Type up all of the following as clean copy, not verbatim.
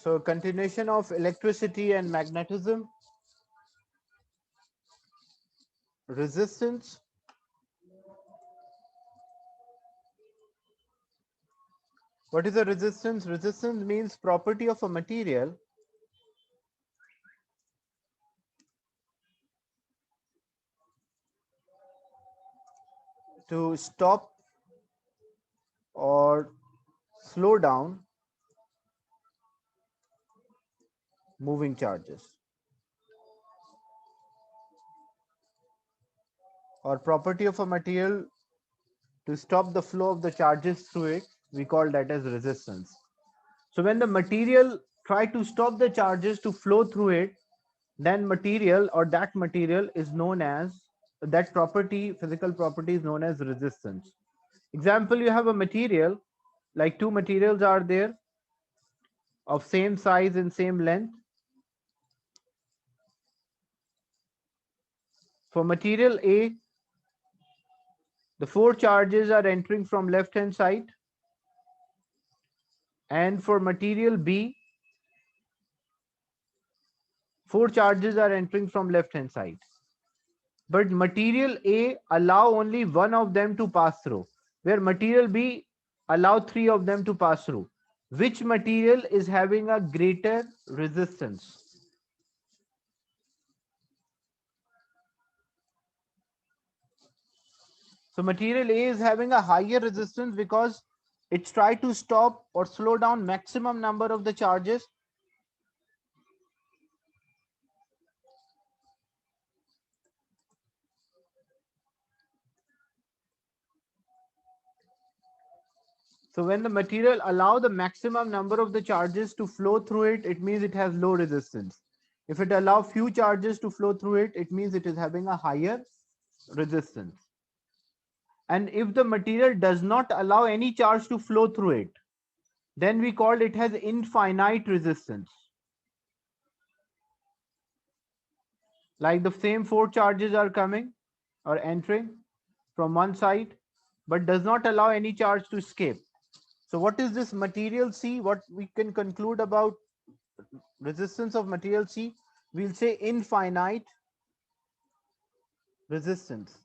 So continuation of electricity and magnetism, resistance. What is a resistance? Resistance means property of a material to stop or slow down moving charges, or property of a material to stop the flow of the charges through it. We call that as resistance. So when the material try to stop the charges to flow through it, then material or that material is known as, that property, physical property is known as resistance. Example, you have a material, like two materials are there of same size and same length. For material A, the four charges are entering from left hand side, and for material B, four charges are entering from left hand side. But material A allow only one of them to pass through, where material B allow three of them to pass through. Which material is having a greater resistance? So material A is having a higher resistance because it's try to stop or slow down maximum number of the charges. So when the material allow the maximum number of the charges to flow through it, it means it has low resistance. If it allow few charges to flow through it, it means it is having a higher resistance. And if the material does not allow any charge to flow through it, then we call it has infinite resistance. Like the same four charges are coming or entering from one side, but does not allow any charge to escape. So what is this material C? What we can conclude about resistance of material C? We'll say infinite resistance.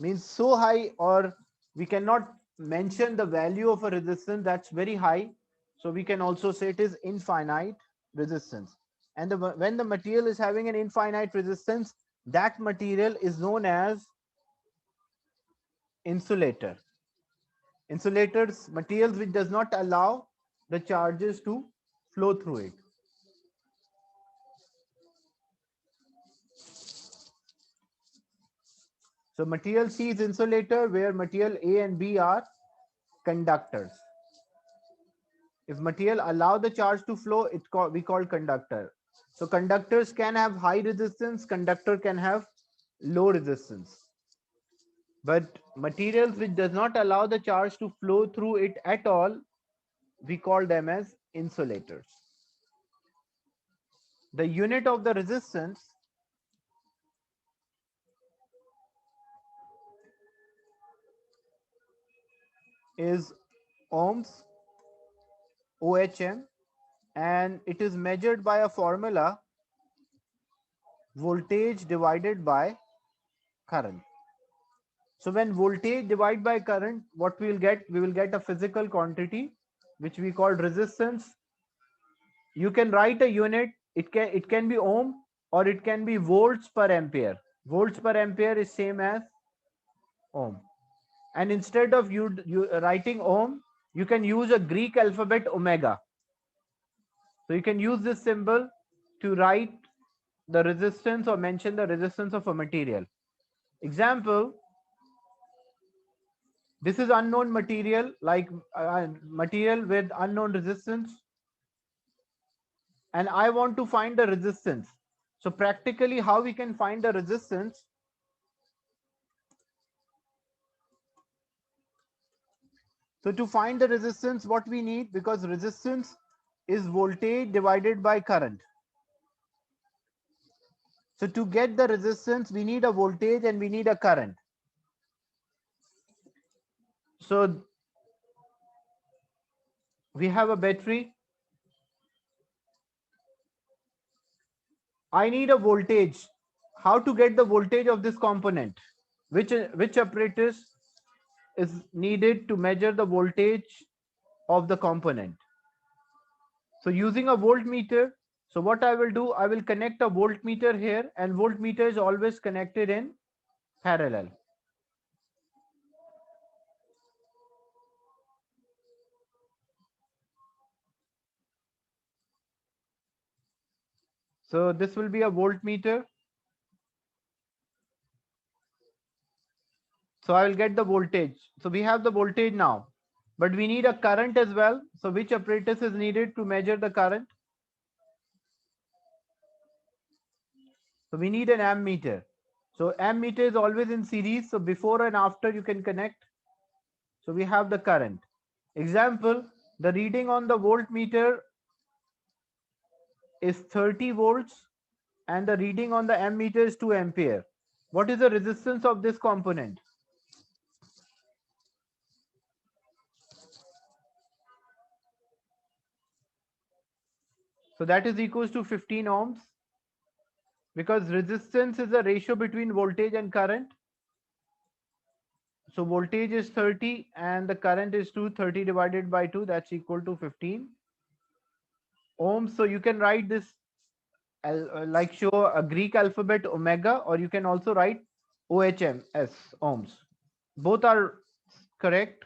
Means so high, or we cannot mention the value of a resistance that's very high. So we can also say it is infinite resistance. And when the material is having an infinite resistance, that material is known as insulator. Insulators, materials which does not allow the charges to flow through it. So material C is insulator, where material A and B are conductors. If material allow the charge to flow, we call conductor. So conductors can have high resistance, conductor can have low resistance. But materials which does not allow the charge to flow through it at all, we call them as insulators. The unit of the resistance is ohms, OHM, and it is measured by a formula, voltage divided by current. So when voltage divided by current, what we will get? We will get a physical quantity which we call resistance. You can write a unit. It can be ohm or it can be volts per ampere. Volts per ampere is same as ohm. And instead of you writing ohm, you can use a Greek alphabet omega. So you can use this symbol to write the resistance or mention the resistance of a material. Example, this is unknown material, like material with unknown resistance, and I want to find the resistance. So practically how we can find the resistance? So to find the resistance, what we need, because resistance is voltage divided by current. So to get the resistance, we need a voltage and we need a current. So we have a battery. I need a voltage. How to get the voltage of this component? Which apparatus is needed to measure the voltage of the component? So using a voltmeter, so what I will do, I will connect a voltmeter here, and voltmeter is always connected in parallel. So this will be a voltmeter. So I will get the voltage. So we have the voltage now, but we need a current as well. So which apparatus is needed to measure the current? So we need an ammeter. So ammeter is always in series. So before and after you can connect. So we have the current. Example, the reading on the voltmeter is 30 volts and the reading on the ammeter is 2 ampere. What is the resistance of this component? So that is equals to 15 ohms, because resistance is a ratio between voltage and current. So voltage is 30 and the current is 230 divided by 2, that's equal to 15 ohms. So you can write this like show a Greek alphabet omega, or you can also write OHMS, ohms. Both are correct.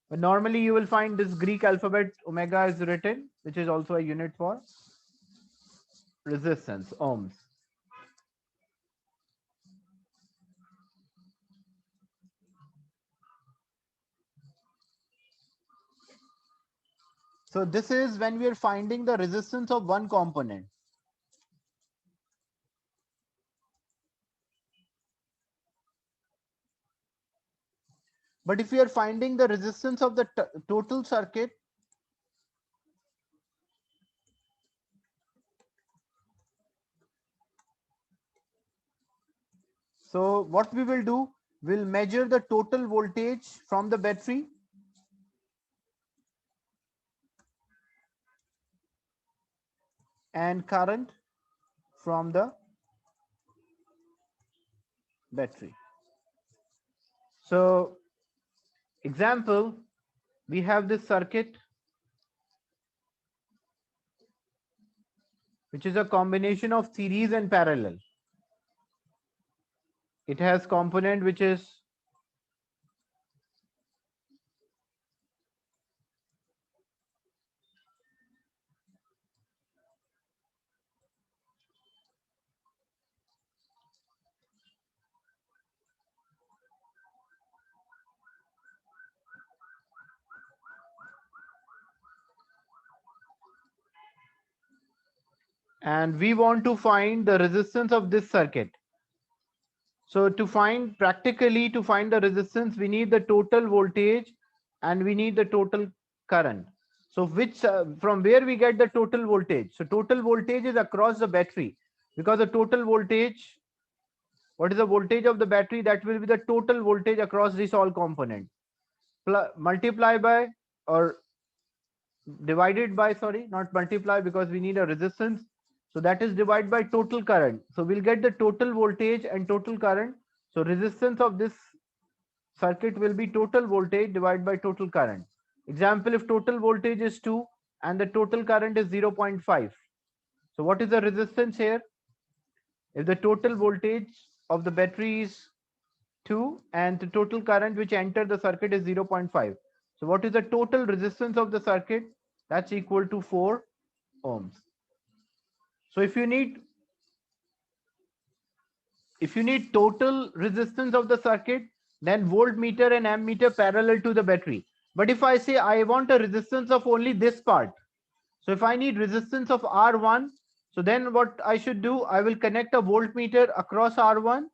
But normally you will find this Greek alphabet omega is written, which is also a unit for resistance, ohms. So this is when we are finding the resistance of one component. But if we are finding the resistance of the total circuit, so what we will do, we'll measure the total voltage from the battery and current from the battery. So example, we have this circuit which is a combination of series and parallel. It has component which is and we want to find the resistance of this circuit. So to find practically to find the resistance, we need the total voltage and we need the total current. So which from where we get the total voltage? So total voltage is across the battery, because the total voltage, what is the voltage of the battery? That will be the total voltage across this all component. Multiply by or divided by, sorry, not multiply, because we need a resistance. So that is divided by total current. So we'll get the total voltage and total current. So resistance of this circuit will be total voltage divided by total current. Example, if total voltage is 2 and the total current is 0.5. So what is the resistance here? If the total voltage of the battery is 2 and the total current which enter the circuit is 0.5. So what is the total resistance of the circuit? That's equal to 4 ohms. So if you need total resistance of the circuit, then voltmeter and ammeter parallel to the battery. But if I say I want a resistance of only this part, so if I need resistance of R1, so then what I should do, I will connect a voltmeter across R1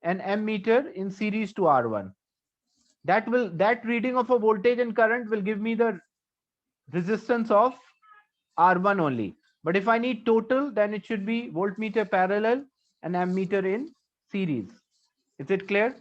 and ammeter in series to R1. That reading of a voltage and current will give me the resistance of R1 only. But if I need total, then it should be voltmeter parallel and ammeter in series. Is it clear?